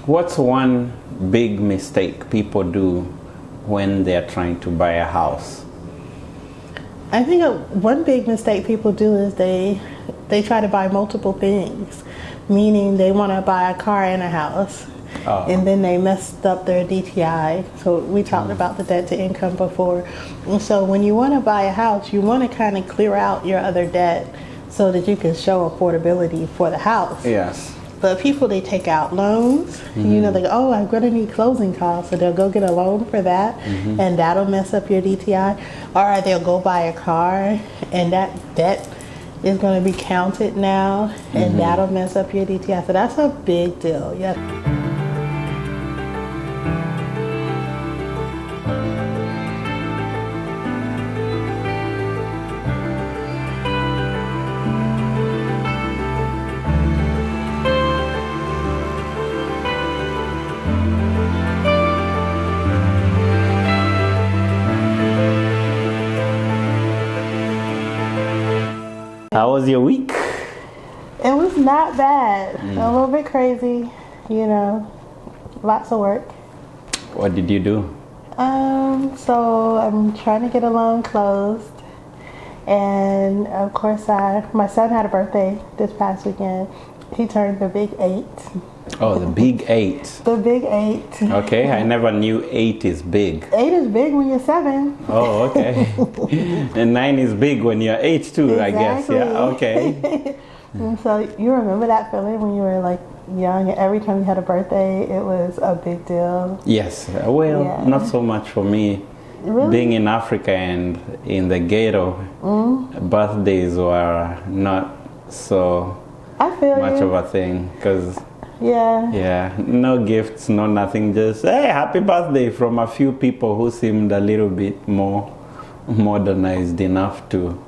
What's one big mistake people do when they're trying to buy a house? I think one big mistake people do is they try to buy multiple things, meaning they want to buy a car and a house. Oh. And then they messed up their DTI. So we talked about the debt to income before. And so when you want to buy a house, you want to kind of clear out your other debt so that you can show affordability for the house. Yes. But people, they take out loans. You know, they go, oh, I'm going to need closing costs. So they'll go get a loan for that, and that'll mess up your DTI. Or they'll go buy a car, and that debt is going to be counted now, and that'll mess up your DTI. So that's a big deal. Yeah. How was your week? It was not bad. A little bit crazy, you know, lots of work. What did you do? So I'm trying to get a loan closed. And of course, my son had a birthday this past weekend. He turned the big 8. Oh, the big 8. The big 8. Okay, I never knew 8 is big. 8 is big when you're 7. Oh, okay. And 9 is big when you're 8 too, I guess. Yeah, okay. And so you remember that feeling when you were like young, and every time you had a birthday, it was a big deal? Yes, well, not so much for me. Really? Being in Africa and in the ghetto, birthdays were not so much of a thing, because no gifts, no nothing, just hey, happy birthday from a few people who seemed a little bit more modernized enough to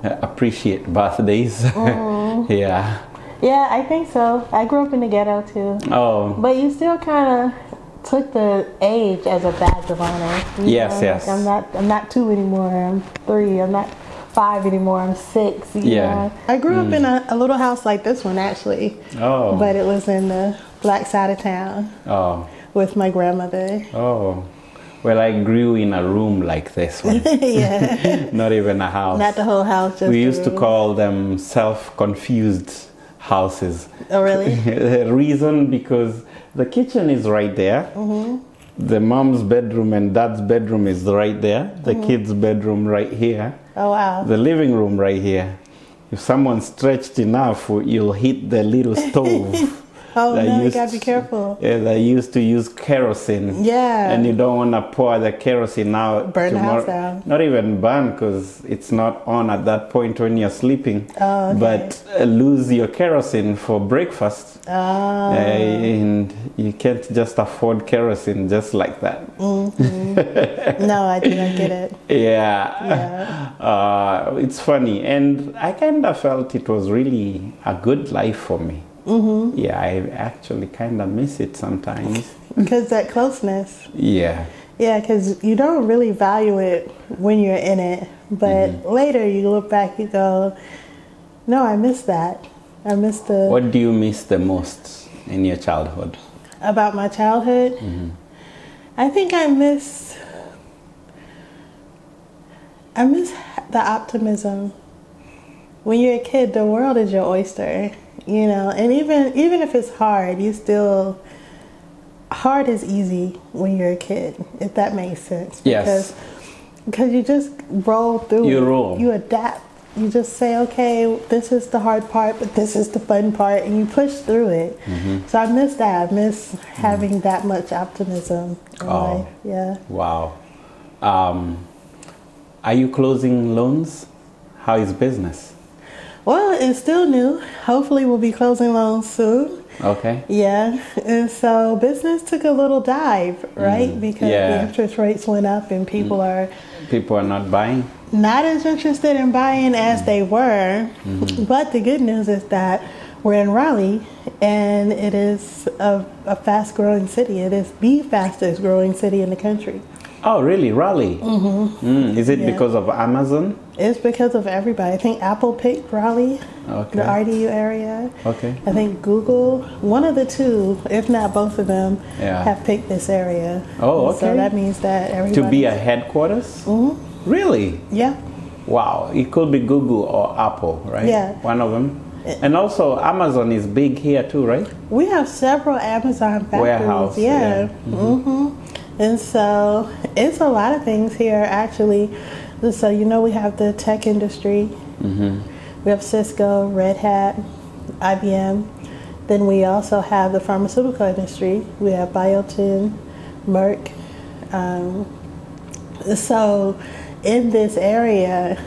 appreciate birthdays. Yeah, I think so. I grew up in the ghetto too. Oh, but you still kind of took the age as a badge of honor. Yes. Like I'm not 2 anymore. I'm 3. I'm not 5 anymore. I'm 6. You know? I grew up in a little house like this one, actually. Oh. But it was in the black side of town. Oh. With my grandmother. Oh. Well, I grew in a room like this one. Yeah. Not even a house. Not the whole house. Just we used to call them self-confused houses. Oh, really? The reason, because the kitchen is right there. The mom's bedroom and dad's bedroom is right there. The kids' bedroom right here. Oh, wow. The living room right here. If someone's stretched enough, you'll hit the little stove. Oh, no, you gotta be careful. Yeah, they used to use kerosene. Yeah. And you don't want to pour the kerosene out. Burn the house down. Not even burn, because it's not on at that point when you're sleeping. Oh, okay. But lose your kerosene for breakfast. Oh. And you can't just afford kerosene just like that. No, I didn't get it. It's funny. And I kind of felt it was really a good life for me. Yeah, I actually kind of miss it sometimes. Because that closeness. Yeah. Yeah, because you don't really value it when you're in it. But later you look back, you go, no, I miss that. I miss the... What do you miss the most in your childhood? About my childhood? I think I miss the optimism. When you're a kid, the world is your oyster. You know, and even if it's hard, hard is easy when you're a kid, if that makes sense. Yes. Because you just roll through. You adapt. You just say, okay, this is the hard part, but this is the fun part, and you push through it. So I miss that. I miss having that much optimism in life. Yeah. Wow. Are you closing loans? How is business? Well, it's still new. Hopefully we'll be closing loans soon. Okay. Yeah. And so business took a little dive, right? Because the interest rates went up and people are not buying. Not as interested in buying as they were. But the good news is that we're in Raleigh, and it is a fast growing city. It is the fastest growing city in the country. Oh, really? Raleigh? Is it because of Amazon? It's because of everybody. I think Apple picked Raleigh, okay. the RDU area. Okay. I think Google, one of the two, if not both of them, have picked this area. Oh, okay. So that means that everybody... To be a headquarters? Mm-hmm. Really? Yeah. Wow. It could be Google or Apple, right? Yeah. One of them. And also Amazon is big here too, right? We have several Amazon factories. Warehouse. Yeah. Mm-hmm. Mm-hmm. And so it's a lot of things here, actually. So, we have the tech industry. Mm-hmm. We have Cisco, Red Hat, IBM. Then we also have the pharmaceutical industry. We have Biotin, Merck. So in this area,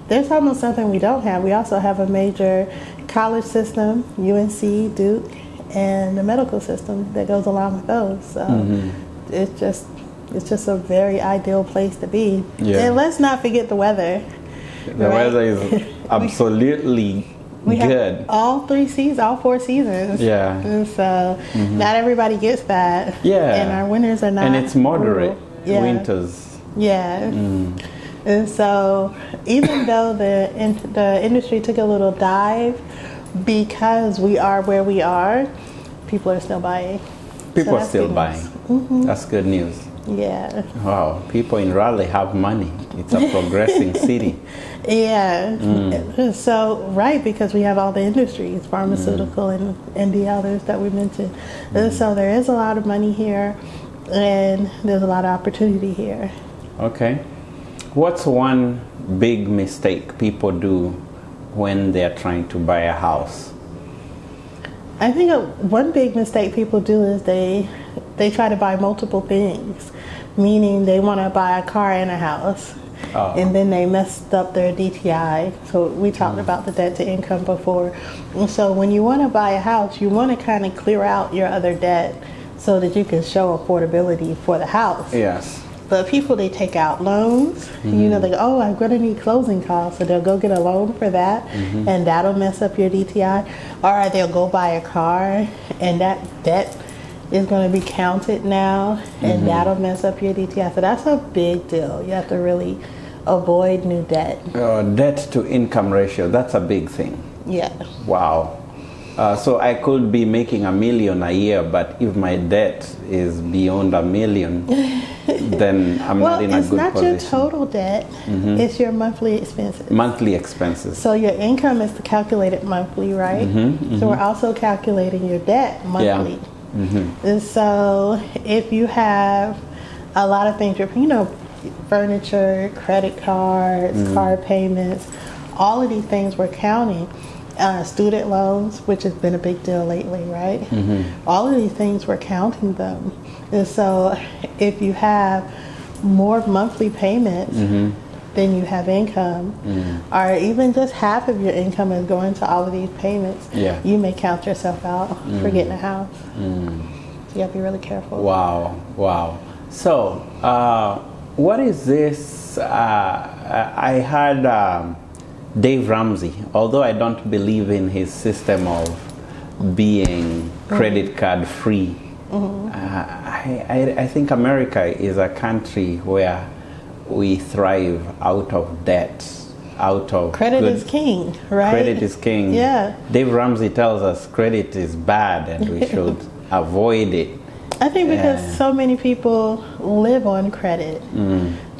there's almost something we don't have. We also have a major college system, UNC, Duke, and the medical system that goes along with those. So it's just a very ideal place to be. Yeah. And let's not forget the weather. The weather is absolutely we good. Have all 4 seasons. Yeah. And so not everybody gets that. Yeah. And our winters are not. And it's moderate winters. Yeah. And so even though the industry took a little dive, because we are where we are, people are still buying. People are still buying. Mm-hmm. That's good news. Yeah. Wow. People in Raleigh have money. It's a progressing city. Yeah. So, right, because we have all the industries, pharmaceutical and the others that we mentioned. And so there is a lot of money here, and there's a lot of opportunity here. Okay. What's one big mistake people do when they're trying to buy a house? I think one big mistake people do is they try to buy multiple things, meaning they want to buy a car and a house, and then they messed up their DTI. So we talked about the debt to income before. And so when you want to buy a house, you want to kind of clear out your other debt so that you can show affordability for the house. Yes. But people, they take out loans. They go, oh, I'm going to need closing costs. So they'll go get a loan for that, and that'll mess up your DTI. Or they'll go buy a car, and that debt is going to be counted now, and that'll mess up your DTI. So that's a big deal. You have to really avoid new debt. Debt to income ratio, that's a big thing. Yeah. Wow. So I could be making $1 million a year, but if my debt is beyond $1 million, then I'm not in a good position. Well, it's not your total debt. It's your monthly expenses. Monthly expenses. So your income is calculated monthly, right? So we're also calculating your debt monthly. Yeah. And so if you have a lot of things, furniture, credit cards, car payments, all of these things we're counting. Student loans, which has been a big deal lately, right? All of these things, we're counting them. And so if you have more monthly payments than you have income, or even just half of your income is going to all of these payments, you may count yourself out for getting a house. So you have to be really careful. Wow. So what is this? I had Dave Ramsey, although I don't believe in his system of being credit card free, I think America is a country where we thrive out of debt, out of credit is king, right? Credit is king. Yeah. Dave Ramsey tells us credit is bad and we should avoid it. I think because so many people live on credit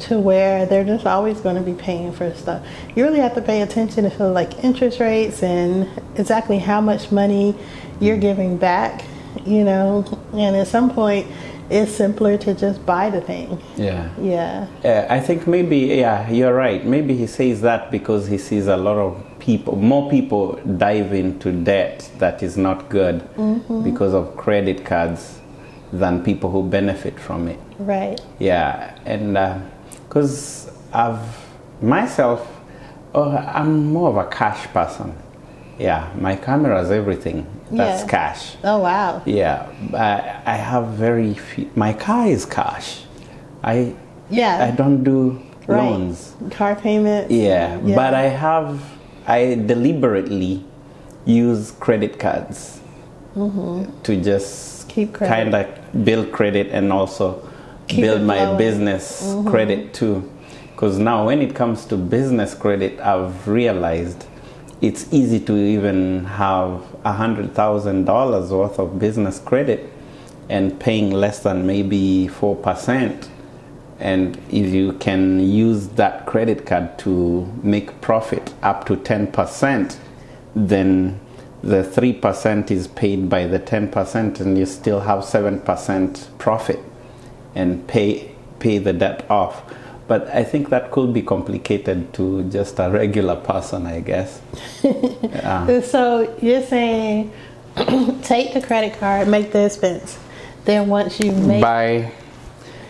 to where they're just always going to be paying for stuff. You really have to pay attention to like interest rates and exactly how much money you're giving back, and at some point it's simpler to just buy the thing. Yeah. I think maybe, you're right. Maybe he says that because he sees a lot of more people dive into debt that is not good because of credit cards than people who benefit from it. Right. Yeah, and because I'm more of a cash person. Yeah, my camera's everything. That's cash. Oh, wow. Yeah, I have very few. My car is cash. I don't do loans. Car payments. Yeah, but I deliberately use credit cards to just kind of build credit and also build my business credit too. Because now when it comes to business credit, I've realized it's easy to even have $100,000 worth of business credit and paying less than maybe 4%. And if you can use that credit card to make profit up to 10%, then the 3% is paid by the 10% and you still have 7% profit and pay the debt off. But I think that could be complicated to just a regular person, I guess. So you're saying take the credit card, make the expense. Then once you make... Buy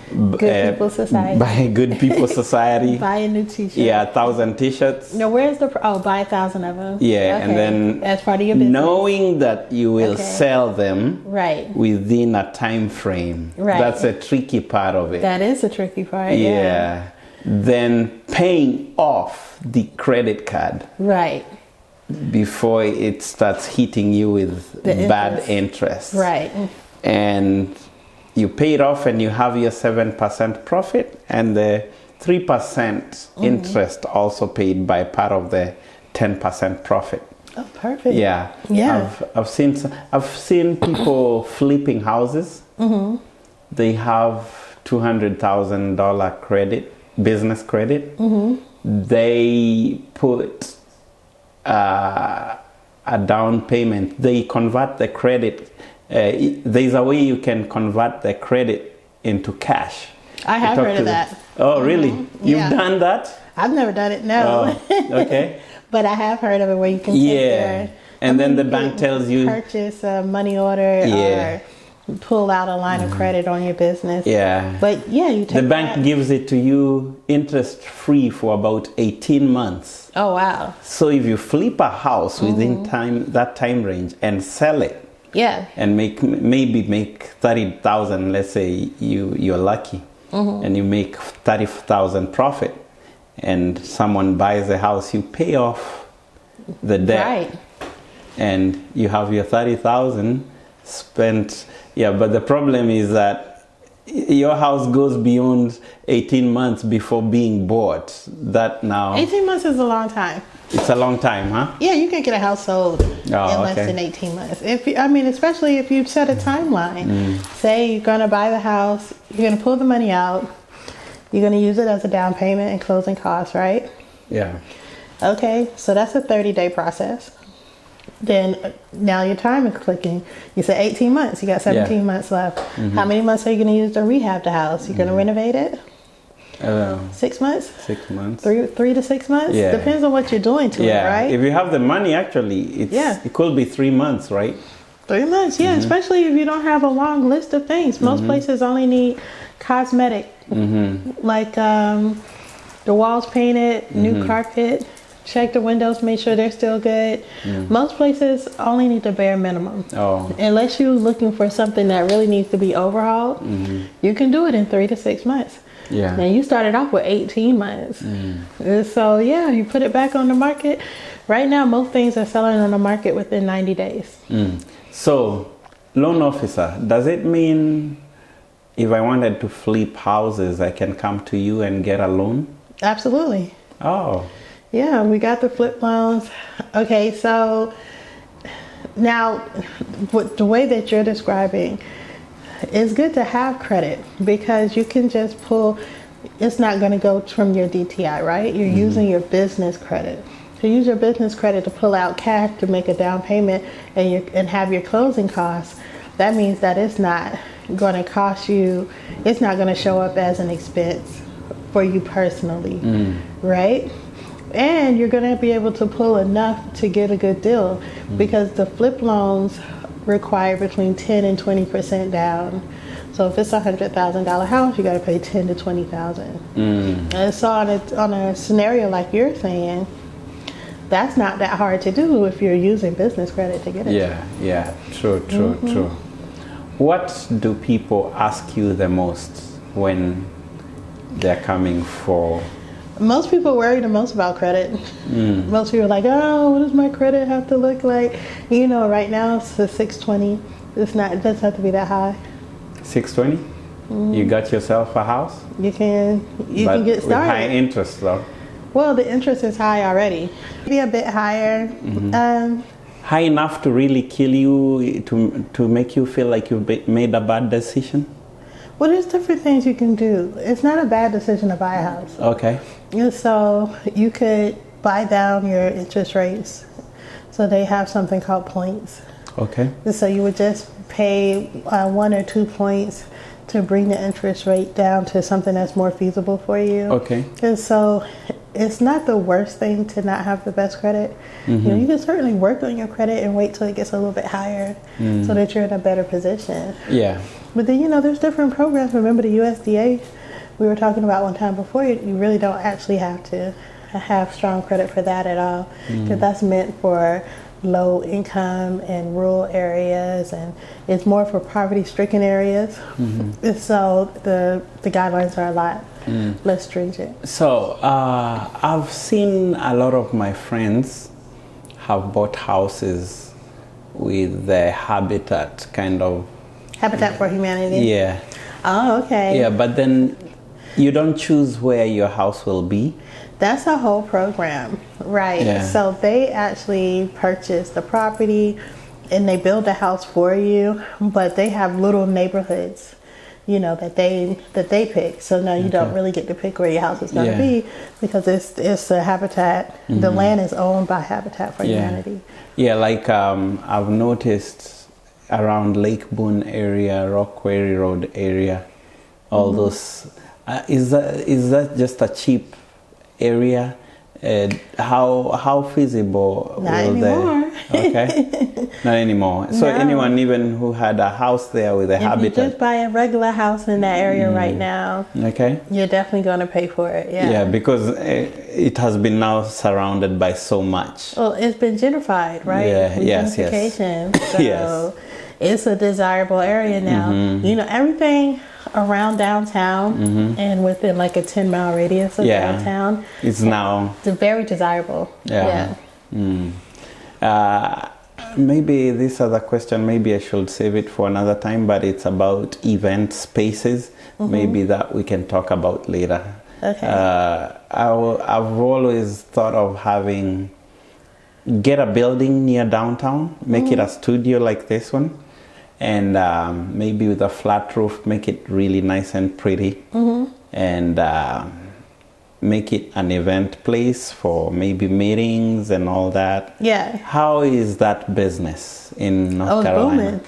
Good People Society. Buy Good People Society. Buy a new t-shirt. Yeah, 1,000 t-shirts. No, where's the... buy 1,000 of them. Yeah, okay. and then... As part of your business. Knowing that you will sell them within a time frame. Right. That's a tricky part of it. That is a tricky part, yeah. Then paying off the credit card. Right. Before it starts hitting you with bad interest. Right. And you pay it off and you have your 7% profit and the 3% interest also paid by part of the 10% profit. Oh, perfect. Yeah. Yeah. I've seen people flipping houses. They have $200,000 business credit. They put a down payment. They convert the credit. There's a way you can convert the credit into cash. I have heard of that. Oh, really? You've done that? I've never done it, no. Oh, okay. But I have heard of it where you can take their... And then the bank tells you... Purchase a money order or pull out a line of credit on your business. Yeah. But yeah, you take the bank gives it to you interest free for about 18 months. Oh, wow. So if you flip a house within that time range and sell it, and maybe make 30,000, let's say you're lucky, and you make 30,000 profit, and someone buys a house, you pay off the debt, and you have your 30,000 spent. Yeah, but the problem is that your house goes beyond 18 months before being bought. That now 18 months is a long time. It's a long time, huh? Yeah, you can get a house sold in less than 18 months. Especially if you set a timeline. Say you're going to buy the house, you're going to pull the money out, you're going to use it as a down payment and closing costs, right? Yeah. Okay, so that's a 30-day process. Then now your time is clicking. You said 18 months, you got 17 months left. How many months are you going to use to rehab the house? You're going to renovate it? 6 months? 6 months. 3 to 6 months? Yeah. Depends on what you're doing to it, right? If you have the money, actually, it could be 3 months, right? 3 months, especially if you don't have a long list of things. Most places only need cosmetic, like the walls painted, new carpet, check the windows, make sure they're still good. Most places only need the bare minimum. Unless you're looking for something that really needs to be overhauled, you can do it in 3 to 6 months. Now you started off with 18 months. So you put it back on the market. Right now, most things are selling on the market within 90 days. So, loan officer, does it mean if I wanted to flip houses, I can come to you and get a loan? Absolutely. Oh. Yeah, we got the flip loans. Okay, so now the way that you're describing, it's good to have credit because you can just pull, it's not going to go from your DTI, right? You're using your business credit. To use your business credit to pull out cash to make a down payment and have your closing costs, that means that it's not going to cost you, it's not going to show up as an expense for you personally, right? And you're going to be able to pull enough to get a good deal because the flip loans require between 10 and 20% down. So if it's a $100,000 house, you got to pay 10 to 20,000. And so on a scenario like you're saying, that's not that hard to do if you're using business credit to get it. Yeah, true. What do people ask you the most when they're coming for? Most people worry the most about credit. Most people are like, oh, what does my credit have to look like? You know, right now it's a 620. It doesn't have to be that high. 620? You got yourself a house? You can get started. With high interest though. Well, the interest is high already. Maybe a bit higher. High enough to really kill you, to make you feel like you've made a bad decision? Well, there's different things you can do. It's not a bad decision to buy a house. Okay. And so you could buy down your interest rates. So they have something called points. Okay. And so you would just pay 1 or 2 points to bring the interest rate down to something that's more feasible for you. Okay. And so it's not the worst thing to not have the best credit. You know, you can certainly work on your credit and wait till it gets a little bit higher so that you're in a better position. Yeah. But then, you know, there's different programs. Remember the USDA we were talking about one time before? You really don't actually have to have strong credit for that at all, because that's meant for low income and rural areas, and it's more for poverty stricken areas. So the guidelines are a lot less stringent. So I've seen a lot of my friends have bought houses with the Habitat for Humanity. Yeah. Oh, okay. Yeah, but then you don't choose where your house will be. That's a whole program, right? Yeah. So they actually purchase the property and they build the house for you, but they have little neighborhoods, you know, that they pick. So now you don't really get to pick where your house is going to be, because it's a Habitat. The land is owned by Habitat for Humanity. Yeah, like I've noticed around Lake Boone area, Rock Quarry Road area, all those. Is that just a cheap area? How feasible not anymore. Okay. Not anymore. So anyone even who had a house there with a Habitat, if you just buy a regular house in that area right now, okay, you're definitely going to pay for it. Yeah, because it has been now surrounded by so much. Well, it's been gentrified, right? Yeah. Yes. So it's a desirable area now. You know, everything around downtown and within like a 10-mile radius of downtown, it's now very desirable. Maybe this other question, maybe I should save it for another time, but it's about event spaces. Maybe that we can talk about later. Okay. I've always thought of get a building near downtown, make it a studio like this one, and maybe with a flat roof, make it really nice and pretty, and make it an event place for maybe meetings and all that. Yeah. How is that business in North Carolina?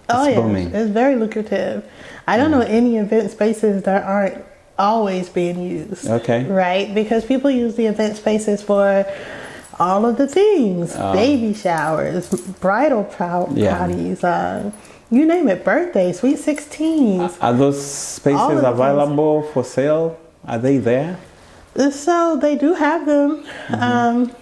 It's booming. It's very lucrative. I don't know any event spaces that aren't always being used. Okay. Right? Because people use the event spaces for all of the things. Baby showers, bridal parties, you name it, birthdays, sweet 16s. Are those spaces available for sale? Are they there? So they do have them,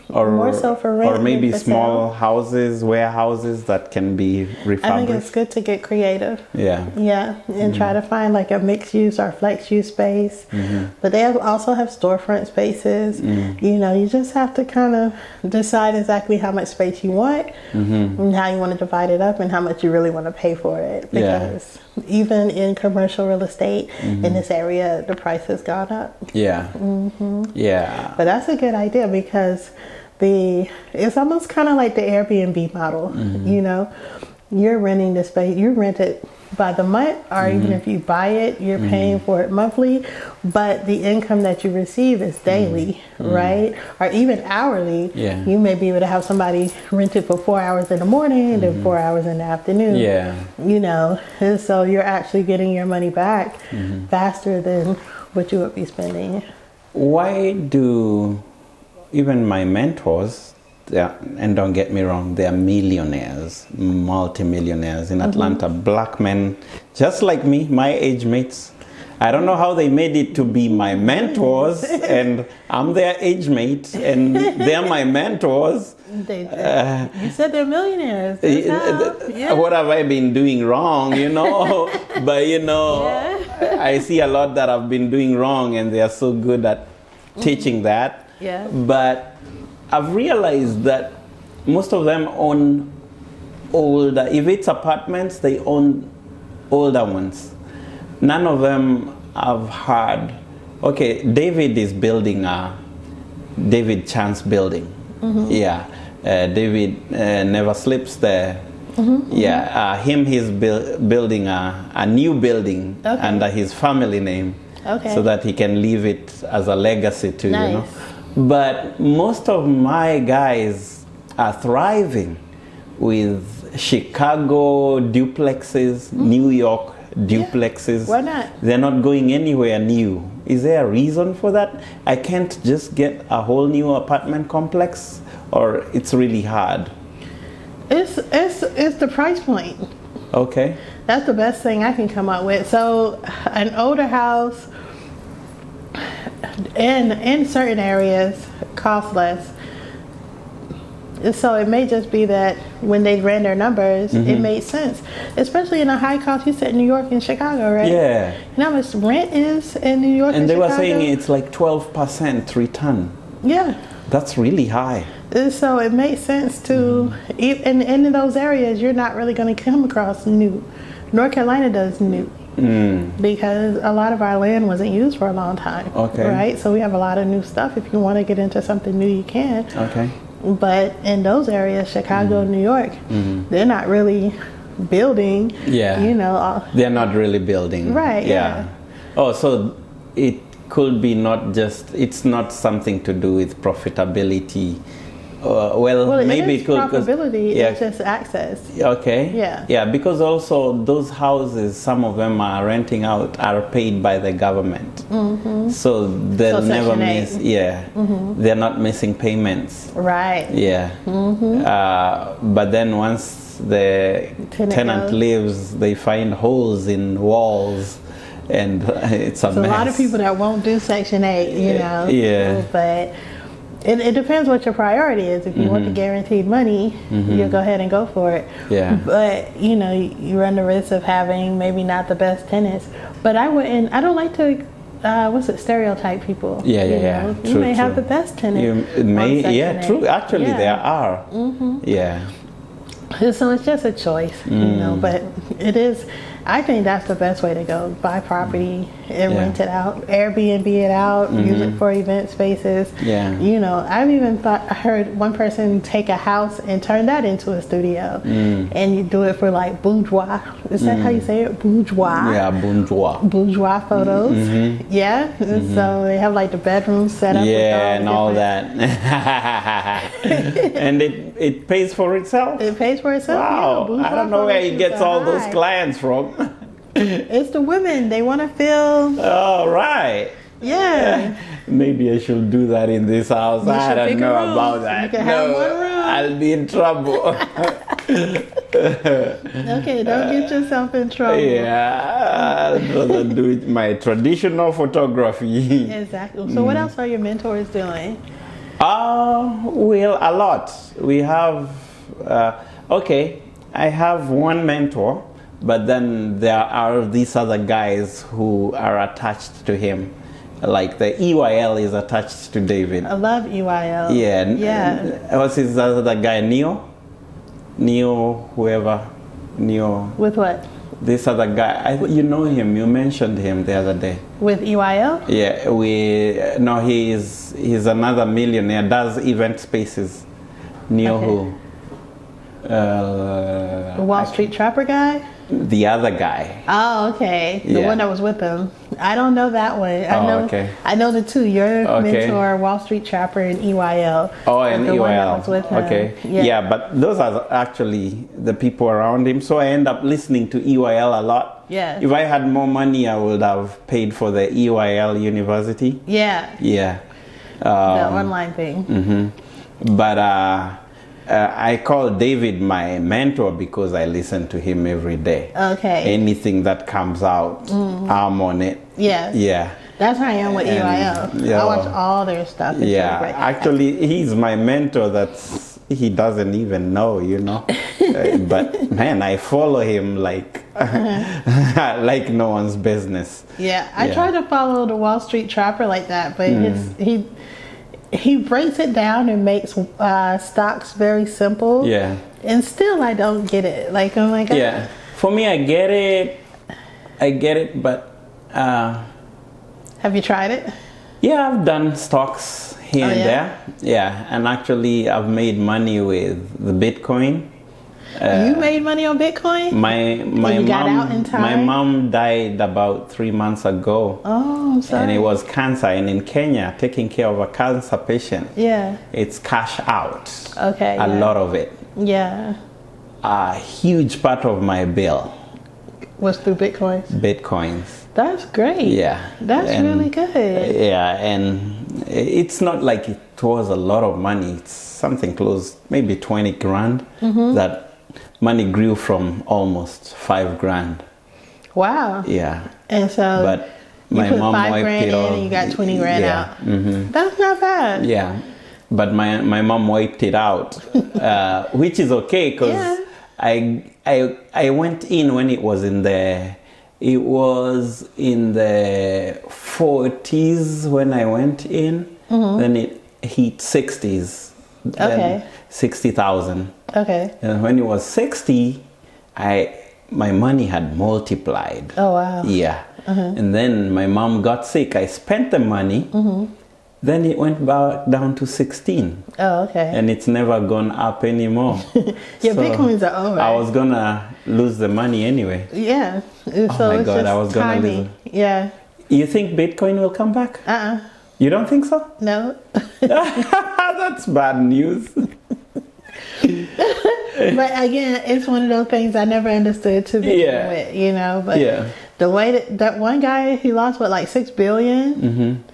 or more so for rent. Or maybe small houses, warehouses that can be refurbished. I think it's good to get creative. Yeah. Yeah, and try to find like a mixed use or flex use space. But they also have storefront spaces. You know, you just have to kind of decide exactly how much space you want and how you want to divide it up and how much you really want to pay for it. Because even in commercial real estate in this area, the price has gone up. Yeah. Yeah. But that's a good idea, because it's almost kind of like the Airbnb model. You know, you're renting the space, you rent it by the month, or even if you buy it, you're paying for it monthly, but the income that you receive is daily, right? Or even hourly. You may be able to have somebody rent it for 4 hours in the morning and then 4 hours in the afternoon. You know, and so you're actually getting your money back faster than what you would be spending. Why do even my mentors, and don't get me wrong, they are millionaires, multimillionaires in Atlanta, black men, just like me, my age mates. I don't know how they made it to be my mentors, and I'm their age mate, and they're my mentors. You said they're millionaires. What have I been doing wrong, you know? But, you know, I see a lot that I've been doing wrong, and they are so good at teaching that. But I've realized that most of them own older, if it's apartments, they own older ones. none of them have had. Okay, David is building David Chance building. Yeah, David never sleeps there. Yeah, he's building a new building under his family name, so that he can leave it as a legacy to you know. But most of my guys are thriving with Chicago duplexes, New York duplexes. Why not? They're not going anywhere new. Is there a reason for that? I can't just get a whole new apartment complex, or it's really hard? It's the price point. Okay. That's the best thing I can come up with. So an older house in certain areas costs less. So it may just be that when they ran their numbers, it made sense. Especially in a high cost, you said New York and Chicago, right? Yeah. You know how much rent is in New York and they Chicago? were saying it's like 12% return. Yeah. That's really high. So it makes sense to, and in those areas, you're not really going to come across new. North Carolina does new. Because a lot of our land wasn't used for a long time. Okay. Right? So we have a lot of new stuff. If you want to get into something new, you can. Okay. But in those areas, Chicago, New York, they're not really building. Yeah. You know. They're not really building. Right. Yeah. Oh, so it could be not just, it's not something to do with profitability. Well, maybe it could. Profitability, it's just access. Okay. Yeah. Yeah, because also those houses, some of them are renting out, are paid by the government. So they'll never miss. Yeah. They're not missing payments. Right. Yeah. But then once the tenant leaves, they find holes in walls, and it's a mess. A lot of people that won't do Section 8, you know. Yeah. But it depends what your priority is. If you want the guaranteed money, you'll go ahead and go for it. Yeah. But, you know, you run the risk of having maybe not the best tenants. But I don't like to, stereotype people. Yeah. You may have the best tenants. You may, true. Actually, there are. Yeah. So it's just a choice, you know, but it is, I think that's the best way to go. Buy property and rent it out, Airbnb it out, use it for event spaces. Yeah. You know, I've even heard one person take a house and turn that into a studio. And you do it for like bourgeois. Is that how you say it? Bourgeois. Yeah, bourgeois. Bourgeois photos. Yeah. So they have like the bedroom set up. Yeah, and all that. And it pays for itself? It pays for itself. Wow. Yeah, I don't know where he gets all those clients from. It's the women. They want to feel. All right. Yeah. Maybe I should do that in this house. I don't know about that. You can have one room. I'll be in trouble. Okay, don't get yourself in trouble. Yeah, I'd rather do it my traditional photography. Exactly. So what else are your mentors doing? Well, a lot. We have, I have one mentor, but then there are these other guys who are attached to him. Like the EYL is attached to David. I love EYL. Yeah. What's his other guy? Neo, whoever. Neo. With what? This other guy. You know him. You mentioned him the other day. With EYL? Yeah. He's another millionaire. Does event spaces. Neo who? The Wall Street Trapper guy? The other guy. Oh, okay. The one that was with him. I don't know that one. I know the two. Your mentor, Wall Street Trapper, and EYL. Oh, and the EYL. One that was with him. Okay. Yeah, but those are actually the people around him. So I end up listening to EYL a lot. Yeah. If I had more money, I would have paid for the EYL University. Yeah. Yeah. The online thing. But I call David my mentor because I listen to him every day. Okay. Anything that comes out, I'm on it. Yeah. Yeah. That's how I am with EYL. I watch all their stuff. Actually, he's my mentor. He doesn't even know, you know. But man, I follow him like like no one's business. Yeah, I try to follow the Wall Street Trapper like that, but he breaks it down and makes stocks very simple. Yeah. And still I don't get it. Like, I'm like... Yeah. For me, I get it, but Have you tried it? Yeah, I've done stocks here and there. Yeah, and actually I've made money with the Bitcoin. You made money on Bitcoin? My mom got out in time? My mom died about 3 months ago. Oh, I'm sorry. And it was cancer. And in Kenya, taking care of a cancer patient, it's cash out. Okay. A lot of it. Yeah. A huge part of my bill was through Bitcoins. Bitcoins. That's great. Yeah. That's really good. Yeah, and it's not like it was a lot of money. It's something close, maybe 20 grand. That money grew from almost 5 grand. Wow. Yeah. And so but my mom wiped it all. And you got 20 grand out. That's not bad. Yeah. But my mom wiped it out, which is okay because I went in when it was in the 40s when I went in. Then it hit 60s. Okay. 60,000. Okay. And when it was 60, my money had multiplied. Oh wow. Yeah. And then my mom got sick. I spent the money. Then it went back down to 16. Oh, okay. And it's never gone up anymore. Your Bitcoins are over. I was gonna lose the money anyway. Yeah. Oh my God, I was gonna lose it. Yeah. You think Bitcoin will come back? You don't think so? No. That's bad news. But again, it's one of those things I never understood to begin with, you know. But the way that one guy, he lost like $6 billion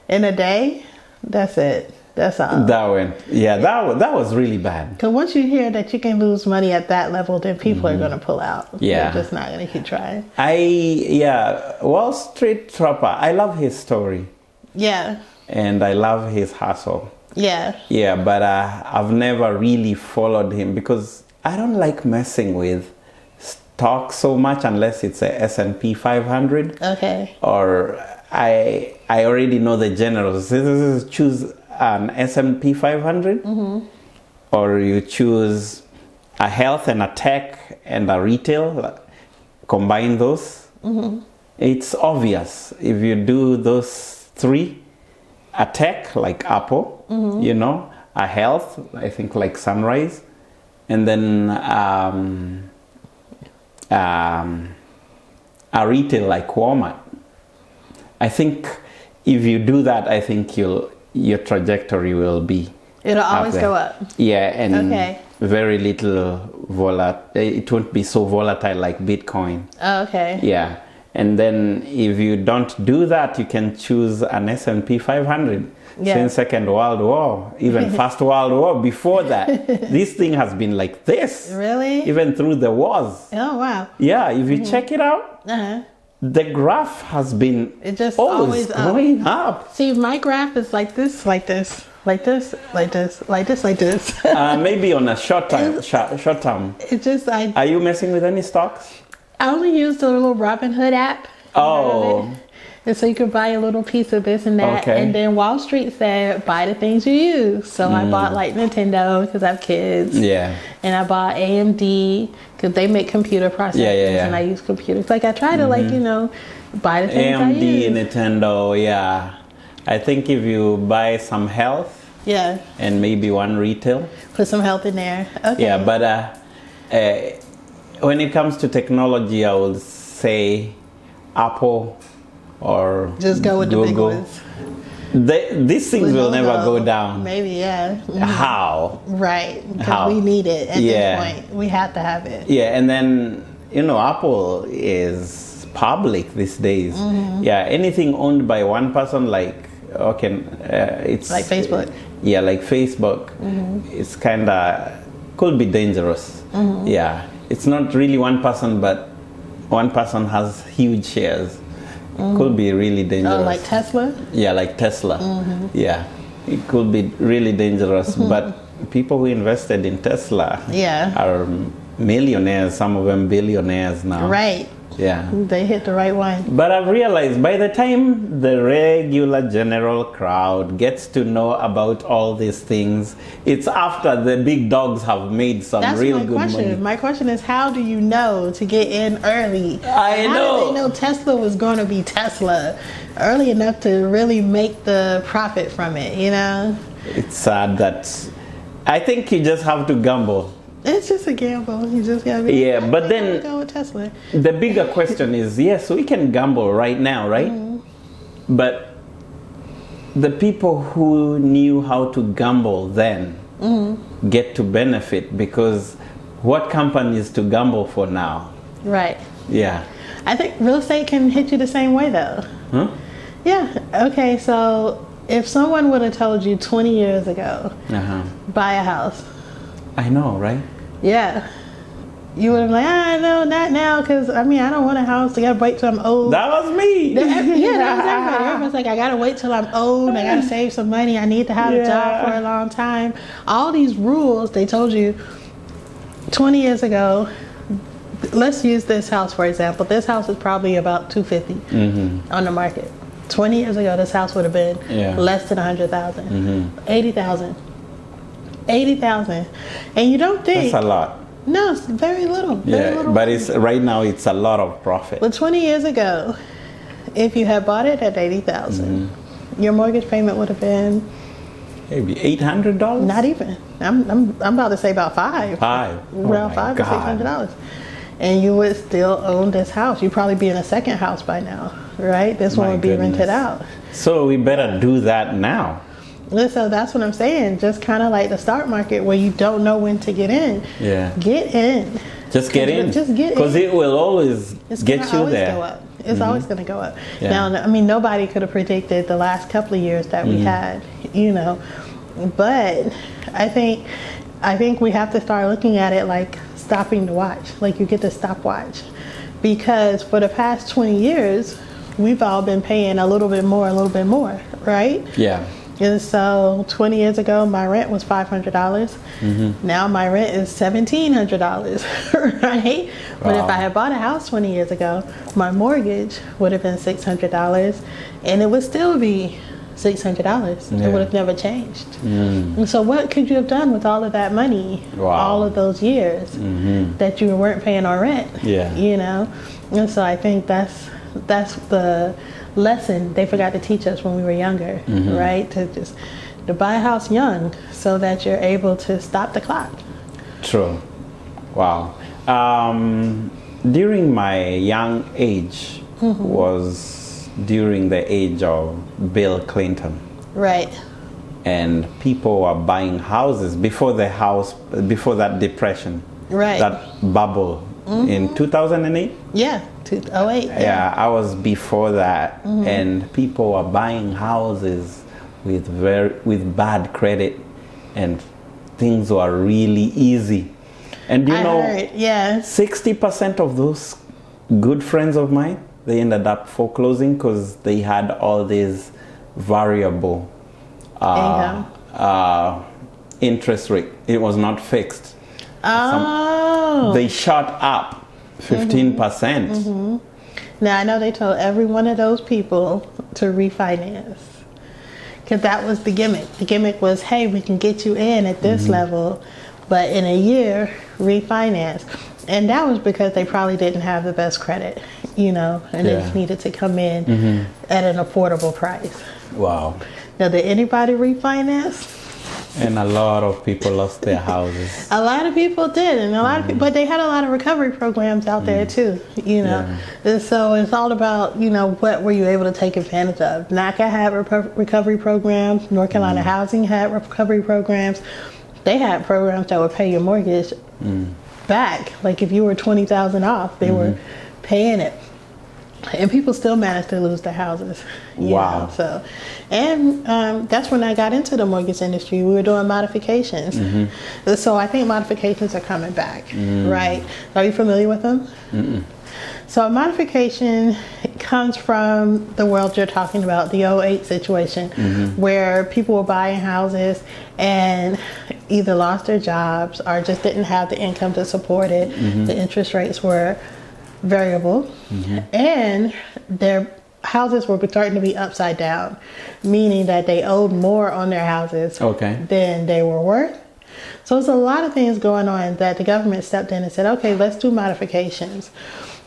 in a day. That's it. That's all. That was really bad. Because once you hear that you can lose money at that level, then people are going to pull out. They're just not going to keep trying. Wall Street Trapper. I love his story. Yeah. And I love his hustle. Yeah. Yeah, but I've never really followed him because I don't like messing with stock so much unless it's a S&P 500. Okay. Or I already know the generals. Choose an S&P 500 or you choose a health and a tech and a retail, combine those. It's obvious if you do those three, a tech like Apple, you know, a health, I think like Sunrise, and then a retail like Walmart. I think if you do that, I think your trajectory will be. It'll always go up. Yeah, and very little it won't be so volatile like Bitcoin. Oh, okay. Yeah. And then if you don't do that, you can choose an S&P 500. Since Second World War, even First World War, before that, this thing has been like this. Really? Even through the wars. Oh, wow. Yeah, if you check it out, the graph has been always going up. See, my graph is like this, like this, like this, like this, like this, like this. Maybe on a short term. It's just like... Are you messing with any stocks? I only use the little Robinhood app. Oh. And so you can buy a little piece of this and that. Okay. And then Wall Street said, buy the things you use. So I bought like Nintendo because I have kids. Yeah. And I bought AMD because they make computer processors. And I use computers. Like I try to like, you know, buy the things I use. AMD, Nintendo, I think if you buy some health. And maybe one retail. Put some health in there. Okay. Yeah, but when it comes to technology, I would say Apple or just go with Google. The big ones. These things will never go down. Maybe, How? Right. Because we need it at this point. We have to have it. Yeah, and then, you know, Apple is public these days. Yeah, anything owned by one person, like, it's... like Facebook. Yeah, like Facebook. It's kind of... could be dangerous. Yeah. It's not really one person, but one person has huge shares. It could be really dangerous. Oh, like Tesla? Yeah, like Tesla. Yeah, it could be really dangerous. But people who invested in Tesla are millionaires, some of them billionaires now. Right. Yeah. They hit the right one. But I've realized by the time the regular general crowd gets to know about all these things, it's after the big dogs have made some real good money. My question is, how do you know to get in early? How did they know Tesla was going to be Tesla early enough to really make the profit from it, you know? It's sad that I think you just have to gamble. It's just a gamble. You just gotta be. Yeah, but then go with Tesla. The bigger question is, yes, we can gamble right now, right? Mm-hmm. But the people who knew how to gamble then get to benefit, because what companies to gamble for now? Right. Yeah. I think real estate can hit you the same way though. Huh? Yeah. Okay. So if someone would have told you 20 years ago, buy a house. I know, right? Yeah. You would have been like, no, not now, because, I don't want a house. I got to wait till I'm old. That was me. That was everybody. Everybody's like, I got to wait till I'm old. I got to save some money. I need to have a job for a long time. All these rules they told you 20 years ago. Let's use this house, for example. This house is probably about $250 on the market. 20 years ago, this house would have been less than $100,000, $80,000. 80,000, and you don't think that's a lot. No, it's very little. Very little but it's right now it's a lot of profit. But 20 years ago, if you had bought it at 80,000, your mortgage payment would have been maybe $800. Not even. I'm about to say about $500. Around $500 to $600, and you would still own this house. You'd probably be in a second house by now, right? This one would be rented out. So we better do that now. So that's what I'm saying. Just kind of like the stock market where you don't know when to get in. Yeah. Get in. Just get in. Just get in. Because it will always get you there. Go up. It's always going to go up. Yeah. Now, nobody could have predicted the last couple of years that we had, But I think we have to start looking at it like stopping the watch. Like you get the stopwatch. Because for the past 20 years, we've all been paying a little bit more, right? Yeah. And so 20 years ago, my rent was $500. Now my rent is $1,700, right? Wow. But if I had bought a house 20 years ago, my mortgage would have been $600, and it would still be $600. It would have never changed. And so what could you have done with all of that money, all of those years that you weren't paying on rent? Yeah. And so I think that's the lesson they forgot to teach us when we were younger, right? To buy a house young so that you're able to stop the clock. True. Wow. During my young age was during the age of Bill Clinton. Right. And people were buying houses before that depression. Right. That bubble in 2008. Yeah. 2008. Yeah, I was before that, and people were buying houses with bad credit, and things were really easy. And you know, 60% of those good friends of mine, they ended up foreclosing because they had all these variable interest rate. It was not fixed. They shot up 15%. Now I know they told every one of those people to refinance, because that was the gimmick. The gimmick was, hey, we can get you in at this level, but in a year refinance. And that was because they probably didn't have the best credit, and they just needed to come in at an affordable price. Wow. Now, did anybody refinance? And a lot of people lost their houses. A lot of people did, and a lot of people, but they had a lot of recovery programs out there too, And so it's all about, what were you able to take advantage of? NACA had recovery programs. North Carolina Housing had recovery programs. They had programs that would pay your mortgage back. Like if you were $20,000 off, they were paying it. And people still managed to lose their houses. Wow. So, and that's when I got into the mortgage industry. We were doing modifications. So I think modifications are coming back, right? Are you familiar with them? So a modification comes from the world you're talking about, the 2008 situation, where people were buying houses and either lost their jobs or just didn't have the income to support it. The interest rates were variable, and their houses were starting to be upside down, meaning that they owed more on their houses than they were worth. So there's a lot of things going on that the government stepped in and said, okay, let's do modifications.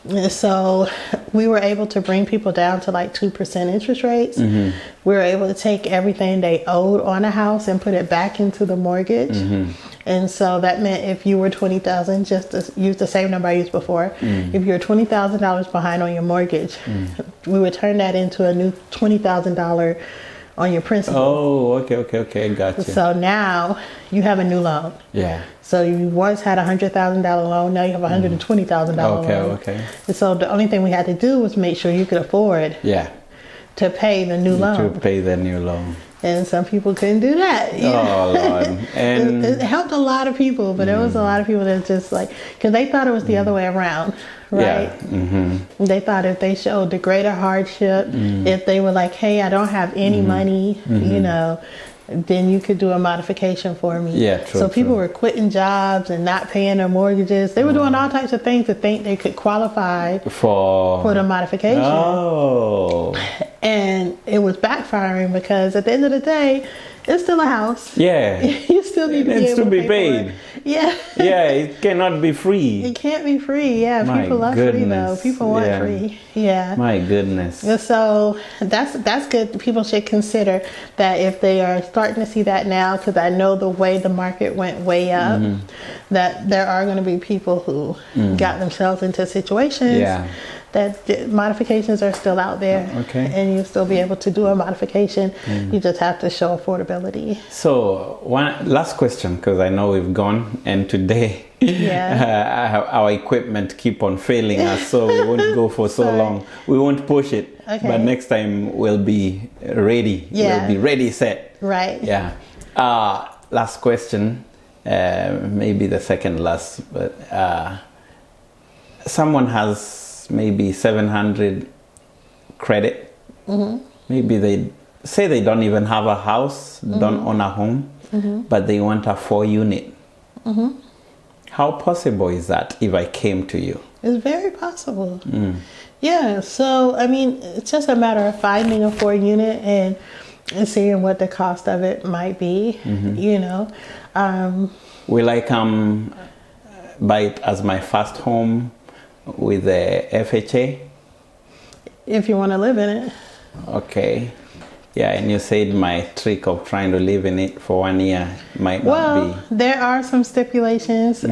And so we were able to bring people down to like 2% interest rates. We were able to take everything they owed on a house and put it back into the mortgage. And so that meant if you were $20,000, just to use the same number I used before, if you're $20,000 behind on your mortgage, we would turn that into a new $20,000 on your principal. Oh, okay, gotcha. So now you have a new loan. Yeah. So you once had a $100,000 loan, now you have a $120,000 loan. Okay. And so the only thing we had to do was make sure you could afford to pay the new loan. To pay the new loan. And some people couldn't do that. Oh, Lord. And it helped a lot of people, but there was a lot of people that just like, because they thought it was the other way around, right? Yeah. They thought if they showed the greater hardship, if they were like, hey, I don't have any money, you know, then you could do a modification for me. Yeah, true. So people were quitting jobs and not paying their mortgages. They were doing all types of things to think they could qualify for the modification. Oh. And it was backfiring because at the end of the day, it's still a house. Yeah. You still need to be able to be paid. Yeah. Yeah, it cannot be free. It can't be free. Yeah, people love free though. People want free. Yeah. My goodness. So that's good. People should consider that if they are starting to see that now, because I know the way the market went way up, that there are going to be people who got themselves into situations that modifications are still out there. And you'll still be able to do a modification. You just have to show affordability. So one last question, because I know we've gone, and today our equipment keep on failing us, so we won't go for so long. We won't push it. But next time we'll be ready. We'll be ready, set. Right. Yeah. Last question, maybe the second last, but someone has maybe 700 credit. Maybe they say they don't even have a house, don't own a home, but they want a 4-unit. How possible is that if I came to you? It's very possible. Yeah, so I mean, it's just a matter of finding a 4-unit and seeing what the cost of it might be, you know. Will I come buy it as my first home with the FHA? If you want to live in it. Okay. Yeah, and you said my trick of trying to live in it for 1 year might not be. Well, there are some stipulations. So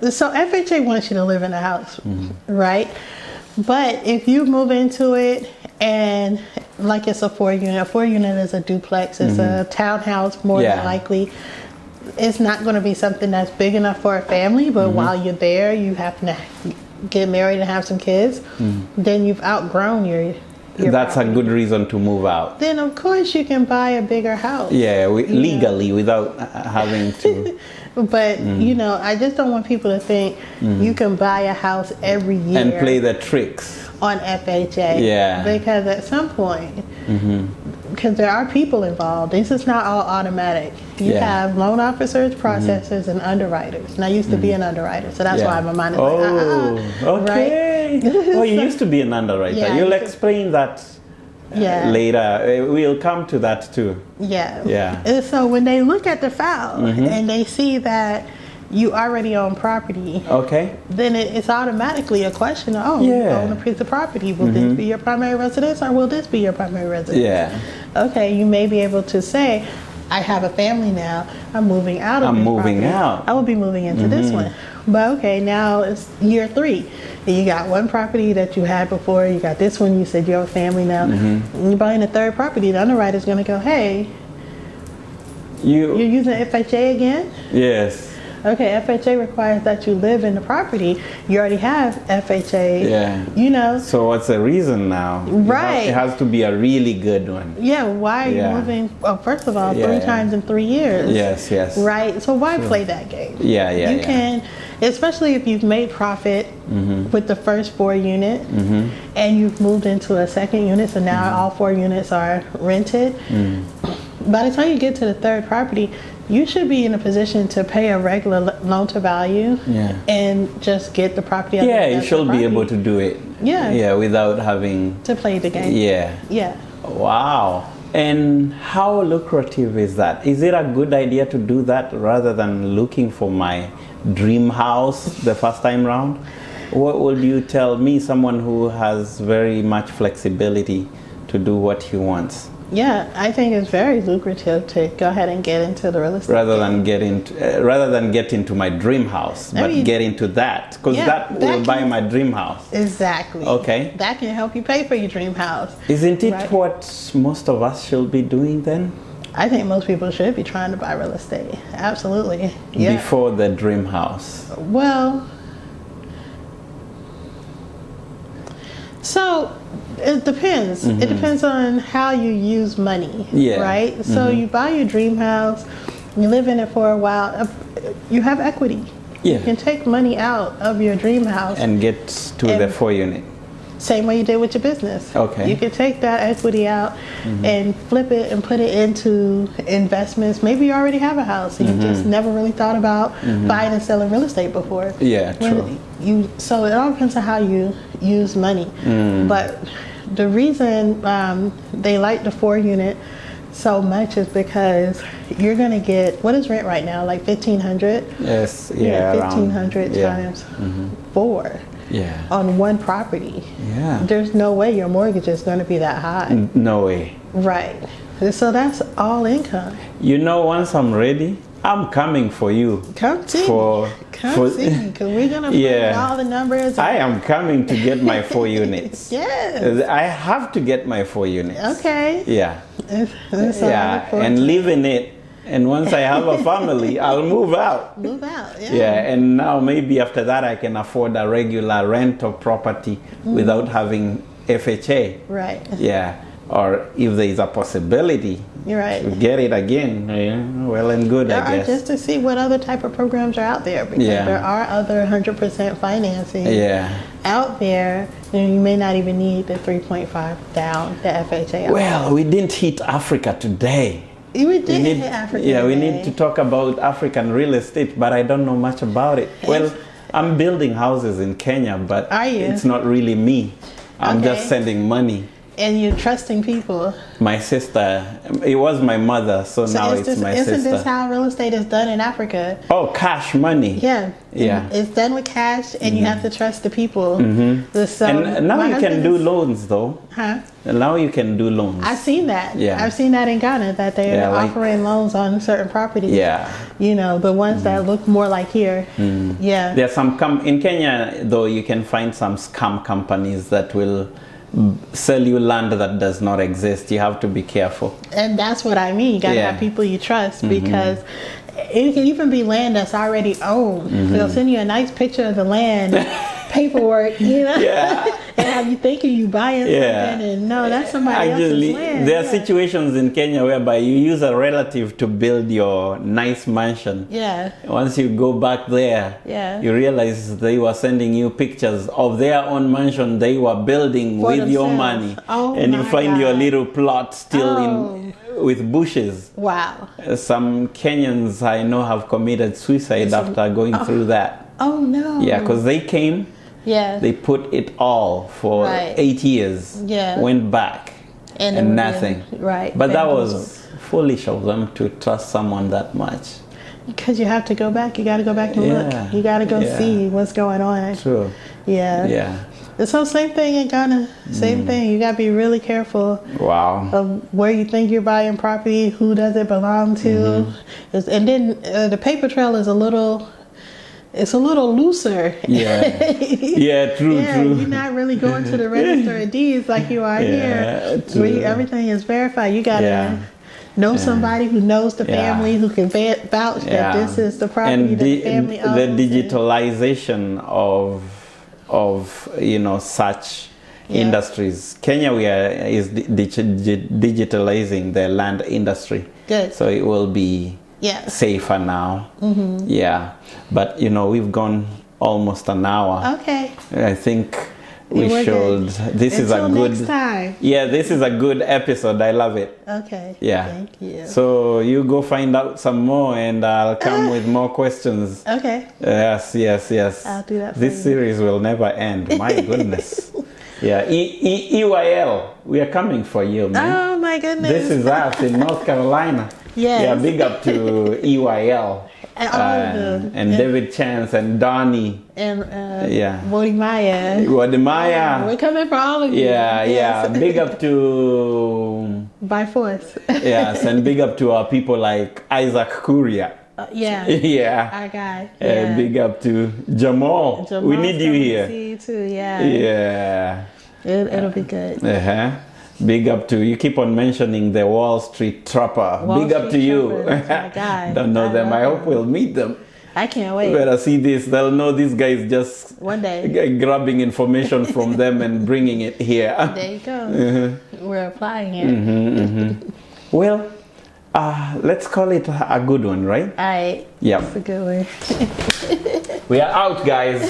FHA wants you to live in a house, right? But if you move into it and like it's a 4-unit, a 4-unit is a duplex, it's a townhouse more than likely. It's not going to be something that's big enough for a family, but while you're there, you happen to get married and have some kids, then you've outgrown your that's property. A good reason to move out. Then of course you can buy a bigger house. Yeah, legally without having to. But you know, I just don't want people to think you can buy a house every year and play the tricks on FHA. Yeah. Because at some point, because there are people involved, this is not all automatic. You have loan officers, processors, and underwriters. And I used to be an underwriter, so that's why my mind is okay. Right? Oh, you used to be an underwriter. Yeah, You'll explain that later. We'll come to that too. Yeah. And so when they look at the file and they see that you already own property, then it's automatically a question of, you own a piece of property. Will this be your primary residence or will this be your primary residence? Yeah. Okay, you may be able to say, I have a family now, I'm moving out of this property. I will be moving into this one. But okay, now it's year 3. And you got one property that you had before, you got this one, you said you have a family now. And you're buying a third property, the underwriter's going to go, hey, you're using FHA again? Yes. Okay, FHA requires that you live in the property. You already have FHA. Yeah. You know. So what's the reason now? Right. It has to be a really good one. Yeah, why are you moving? Well, first of all, 3 times in 3 years. Yes. Right. So why play that game? Yeah. You can, especially if you've made profit with the first 4 unit and you've moved into a second unit, so now all 4 units are rented. By the time you get to the third property, you should be in a position to pay a regular loan to value and just get the property. Yeah, you should be able to do it. Yeah, without having to play the game. Yeah. Wow. And how lucrative is that? Is it a good idea to do that rather than looking for my dream house the first time round? What would you tell me, someone who has very much flexibility to do what he wants? Yeah, I think it's very lucrative to go ahead and get into the real estate rather than get into my dream house, but get into that, because that will buy my dream house. Exactly. Okay. That can help you pay for your dream house. Isn't it what most of us should be doing then? I think most people should be trying to buy real estate. Absolutely. Yeah. Before the dream house. Well, so it depends. It depends on how you use money, right? So you buy your dream house, you live in it for a while, you have equity. You can take money out of your dream house and get to the 4-unit. Same way you did with your business. Okay. You could take that equity out and flip it and put it into investments. Maybe you already have a house and you just never really thought about buying and selling real estate before. Yeah, true. So it all depends on how you use money. But the reason they like the 4-unit so much is because you're going to get, what is rent right now? Like $1,500? Yes, $1,500 times 4. Yeah. On one property. Yeah. There's no way your mortgage is going to be that high. No way. Right. So that's all income. Once I'm ready, I'm coming for you. Come see me. Come see me, because we're going to put in all the numbers. I am coming to get my 4 units. Yes. I have to get my 4 units. Okay. Yeah. And live in it. And once I have a family, I'll move out. Move out, and now maybe after that I can afford a regular rental property without having FHA. Right. Yeah. Or if there is a possibility to get it again, well and good, I guess. Just to see what other type of programs are out there, because there are other 100% financing out there, and you may not even need the 3.5 down, the FHA. Well, we didn't hit Africa today. We did hit Africa today. We need to talk about African real estate, but I don't know much about it. Well, I'm building houses in Kenya, but it's not really me. I'm just sending money. And you're trusting people. My sister, it was my mother, so now it's my sister. Isn't this how real estate is done in Africa? Oh, cash money. Yeah. It's done with cash, and you have to trust the people. And now you can do loans, though. Huh? And now you can do loans. I've seen that. Yeah. I've seen that in Ghana, that they're offering loans on certain properties. Yeah. The ones that look more like here. Yeah. There's some in Kenya, though, you can find some scam companies that will sell you land that does not exist. You have to be careful. And that's what I mean. You gotta have people you trust, because it can even be land that's already owned. They'll send you a nice picture of the land, paperwork, and have you thinking you buying something, and no, that's somebody else's land. There are situations in Kenya whereby you use a relative to build your nice mansion. Yeah. Once you go back there, you realize they were sending you pictures of their own mansion they were building with your money. And you find your little plot still with bushes. Wow. Some Kenyans I know have committed suicide after going through that. Oh no. Yeah, because they came. Yeah. They put it all for 8 years. Yeah. Went back. And nothing. Right. But that was foolish of them to trust someone that much. Because you have to go back. You got to go back and look. You got to go see what's going on. True. Yeah. Yeah. So same thing in Ghana. Same thing. You got to be really careful. Wow. Of where you think you're buying property. Who does it belong to? And then the paper trail is a little looser. Yeah. Yeah, true. You're not really going to the register of deeds like you are here. Where everything is verified. You got to know somebody who knows the family, who can vouch that this is the property that the family owns. The digitalization of such industries. Kenya is digitalizing the land industry. Good. So it will be safer now. Yeah. But we've gone almost an hour. Okay. I think we should. This is a good. Next time. Yeah, this is a good episode. I love it. Okay. Yeah. Thank you. So you go find out some more, and I'll come with more questions. Okay. Yes. I'll do that. This series will never end. My goodness. Yeah. EYL, we are coming for you, man. Oh my goodness. This is us in North Carolina. Yes. Yeah. Big up to EYL. And all of them. And David Chance and Donnie. And Wodimaya. We're coming for all of you. Yeah. Big up to... By force. Yes, and big up to our people like Isaac Kuria. Yeah. Our guy. And big up to Jamal. We need you here. See you too, yeah. Yeah. It'll be good. Big up to you. Keep on mentioning the Wall Street Trapper. Big up to you. My guy. Don't know them. I hope we'll meet them. I can't wait. Better see this. They'll know this guy is just one day grabbing information from them and bringing it here. There you go. We're applying it. Well, let's call it a good one, right? All right. Yeah. That's a good one. We are out, guys.